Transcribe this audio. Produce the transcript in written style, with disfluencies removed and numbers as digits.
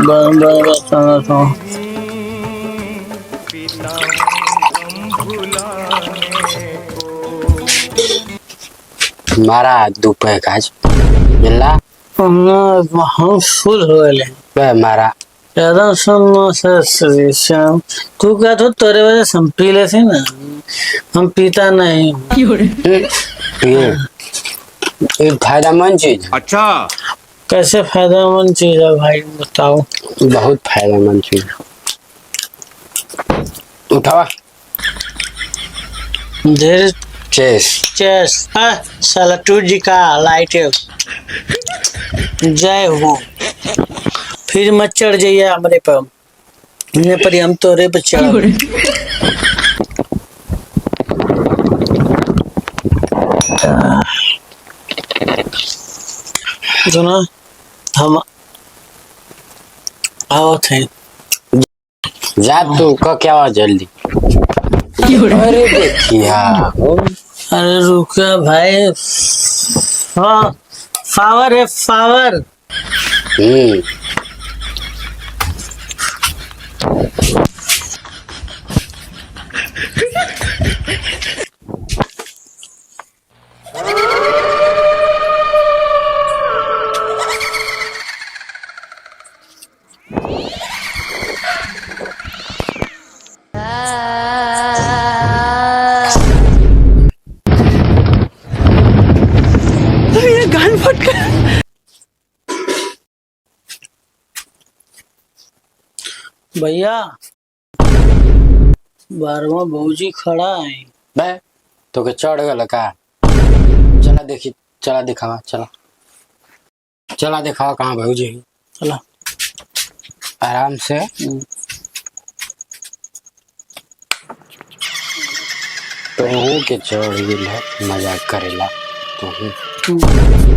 बताना तो मारा दोपहर काज मिला हम फुल हो गए बे मारा ज्यादा सुनना से श्याम तू क्या तो तेरे वजह से हम पी लेते ना हम पीता नहीं ये फायदेमंद चीज है। अच्छा कैसे फायदेमंद चीज है भाई बताओ। बहुत फायदेमंद चीज है। उठावा धीरे चेस चेस साला टू जी का लाइट जय हो फिर मत चढ़ जाइए हमारे पर इन्हें पर हम तोरे पर चढ़ सुना हम आओ थे जा तू का क्या हुआ जल्दी अरे देखिया अरे रुका भाई हाँ पावर है पावर हम्म ये गान फट गया भैया 12वां भौजी खड़ा है बे तो के चढ़ गल का चला देखी चला दिखावा चला चला दिखावा कहाँ भौजी है चला आराम से तो के चढ़ गई है मजाक करेला तो